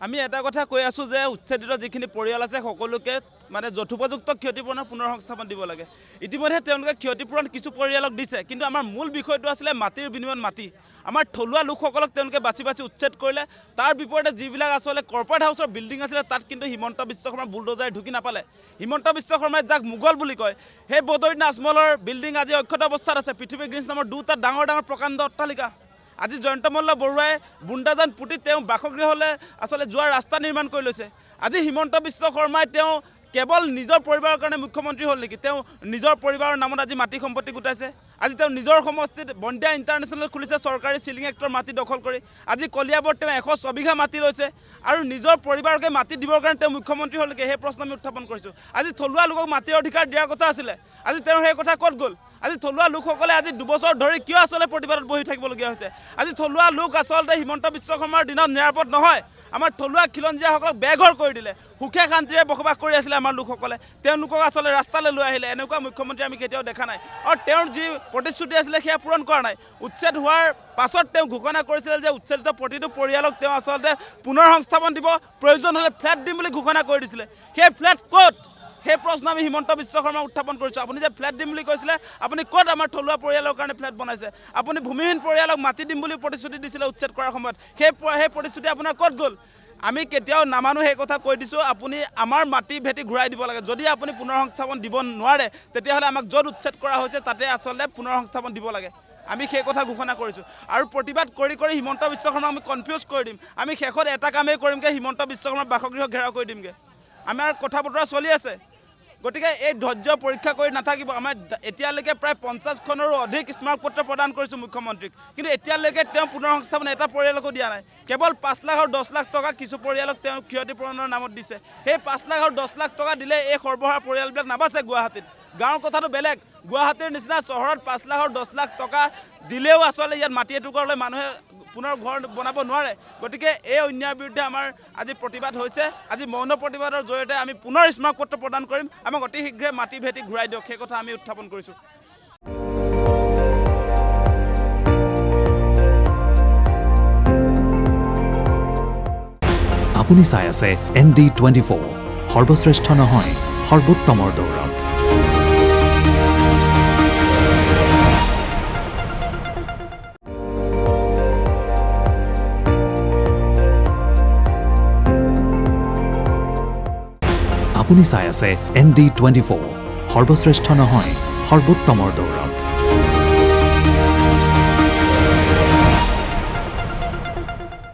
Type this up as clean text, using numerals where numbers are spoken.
আমি এটা কথা কৈ আছোঁ যে উচ্ছেদিত যিখিনি পৰিয়াল আছে সকলোকে মানে যথোপযুক্ত ক্ষতিপূৰণৰ পুনৰ সংস্থাপন দিব লাগে। ইতিমধ্যে তেওঁলোকে ক্ষতিপূৰণ কিছু পৰিয়ালক দিছে, কিন্তু আমাৰ মূল বিষয়টো আছিলে মাটিৰ বিনিময়ত মাটি। আমাৰ থলুৱা লোকসকলক তেওঁলোকে বাছি বাছি উচ্ছেদ কৰিলে। তাৰ বিপৰীতে যিবিলাক আচলতে কৰ্পৰেট হাউচৰ বিল্ডিং আছিলে তাত কিন্তু হিমন্ত বিশ্ব শৰ্মাৰ বুলডোজাৰে ঢুকি নাপালে। হিমন্ত বিশ্ব শৰ্মাই যাক মোগল বুলি কয়, সেই বদৰুদ্দিন আজমলৰ বিল্ডিং আজি অক্ষত অৱস্থাত আছে। পৃথিৱী গ্ৰীণছ নামৰ দুটা ডাঙৰ ডাঙৰ প্ৰকাণ্ড অট্টালিকা। আজি জয়ন্ত মল্ল বৰুৱাই বুন্দাজান পুতি তেওঁ বাসগৃহলৈ আচলতে যোৱাৰ ৰাস্তা নিৰ্মাণ কৰি লৈছে। আজি হিমন্ত বিশ্ব শৰ্মাই তেওঁ কেৱল নিজৰ পৰিবাৰৰ কাৰণে মুখ্যমন্ত্ৰী হ'ল নেকি? তেওঁ নিজৰ পৰিবাৰৰ নামত আজি মাটি সম্পত্তি গোটাইছে। আজি তেওঁ নিজৰ সমষ্টিত বন্দিয়া ইণ্টাৰনেশ্যনেল খুলিছে চৰকাৰী চিলিং এক্টৰ মাটি দখল কৰি। আজি কলিয়াবৰত তেওঁ 106 বিঘা মাটি লৈছে আৰু নিজৰ পৰিবাৰকে মাটি দিবৰ কাৰণে তেওঁ মুখ্যমন্ত্ৰী হ'ল নেকি? সেই প্ৰশ্ন আমি উত্থাপন কৰিছোঁ। আজি থলুৱা লোকক মাটিৰ অধিকাৰ দিয়াৰ কথা আছিলে, আজি তেওঁৰ সেই কথা ক'ত গ'ল? আজি থলুৱা লোকসকলে আজি 2 বছৰ ধৰি কিয় আচলতে প্ৰতিবাদত বহি থাকিবলগীয়া হৈছে? আজি থলুৱা লোক আচলতে হিমন্ত বিশ্ব শৰ্মাৰ দিনত নিৰাপদ নহয়। আমাৰ থলুৱা খিলঞ্জীয়াসকলক বেঘৰ কৰি দিলে। সুখে শান্তিৰে বসবাস কৰি আছিলে আমাৰ লোকসকলে, তেওঁলোকক আচলতে ৰাস্তালৈ লৈ আহিলে। এনেকুৱা মুখ্যমন্ত্ৰী আমি কেতিয়াও দেখা নাই। আৰু তেওঁৰ যি প্ৰতিশ্ৰুতি আছিলে সেয়া পূৰণ কৰা নাই। উচ্ছেদ হোৱাৰ পাছত তেওঁ ঘোষণা কৰিছিলে যে উচ্ছেদিত প্ৰতিটো পৰিয়ালক তেওঁ আচলতে পুনৰ সংস্থাপন দিব, প্ৰয়োজন হ'লে ফ্লেট দিম বুলি ঘোষণা কৰি দিছিলে। সেই ফ্লেট ক'ত? সেই প্ৰশ্ন আমি হিমন্ত বিশ্ব শৰ্মাক উত্থাপন কৰিছোঁ। আপুনি যে ফ্লেট দিম বুলি কৈছিলে, আপুনি ক'ত আমাৰ থলুৱা পৰিয়ালৰ কাৰণে ফ্লেট বনাইছে? আপুনি ভূমিহীন পৰিয়ালক মাটি দিম বুলি প্ৰতিশ্ৰুতি দিছিলে উচ্ছেদ কৰাৰ সময়ত, সেই প্ৰতিশ্ৰুতি আপোনাৰ ক'ত গ'ল? আমি কেতিয়াও নামানো, সেই কথা কৈ দিছোঁ। আপুনি আমাৰ মাটি ভেটি ঘূৰাই দিব লাগে। যদি আপুনি পুনৰ সংস্থাপন দিব নোৱাৰে, তেতিয়াহ'লে আমাক য'ত উচ্ছেদ কৰা হৈছে তাতে আচলতে পুনৰ সংস্থাপন দিব লাগে। আমি সেই কথা ঘোষণা কৰিছোঁ। আৰু প্ৰতিবাদ কৰি কৰি হিমন্ত বিশ্ব শৰ্মাক আমি কনফিউজ কৰি দিম। আমি শেষত এটা কামেই কৰিমগৈ, হিমন্ত বিশ্ব শৰ্মাৰ বাসগৃহ ঘেৰাও কৰি দিমগৈ। আমাৰ কথা বতৰা চলি আছে। গতিকে এই ধৈৰ্য পৰীক্ষা কৰি নাথাকিব। আমাৰ এতিয়ালৈকে প্ৰায় 50খনৰো অধিক স্মাৰকপত্ৰ প্ৰদান কৰিছোঁ মুখ্যমন্ত্ৰীক, কিন্তু এতিয়ালৈকে তেওঁ পুনৰ সংস্থাপন এটা পৰিয়ালকো দিয়া নাই। কেৱল 5 লাখ আৰু 10 লাখ টকা কিছু পৰিয়ালক তেওঁ ক্ষতিপূৰণৰ নামত দিছে। সেই 5 লাখ আৰু 10 লাখ টকা দিলে এই সৰ্বহাৰা পৰিয়ালবিলাক নাবাচে গুৱাহাটীত। গাঁৱৰ কথাটো বেলেগ। গুৱাহাটীৰ নিচিনা চহৰত 5 লাখ আৰু 10 লাখ টকা দিলেও আচলতে ইয়াত মাটি এটুকুৰালৈ মানুহে পুনৰ ঘৰ বনাব নোৱাৰে। গতিকে এই অন্যায়ৰ বিৰুদ্ধে আমাৰ আজি প্ৰতিবাদ হৈছে। আজি মৌন প্ৰতিবাদৰ জৰিয়তে আমি পুনৰ স্মাৰকপত্ৰ প্ৰদান কৰিম। আমাক অতি শীঘ্ৰে মাটি ভেটি ঘূৰাই দিয়ক, সেই কথা আমি উত্থাপন কৰিছোঁ। আপুনি চাই আছে ND24, সৰ্বশ্ৰেষ্ঠ নহয় সৰ্বোত্তমৰ দৌৰত। আপুনি চাই আছে ND24, সৰ্বশ্ৰেষ্ঠ নহয় সৰ্বোত্তমৰ দৌৰত।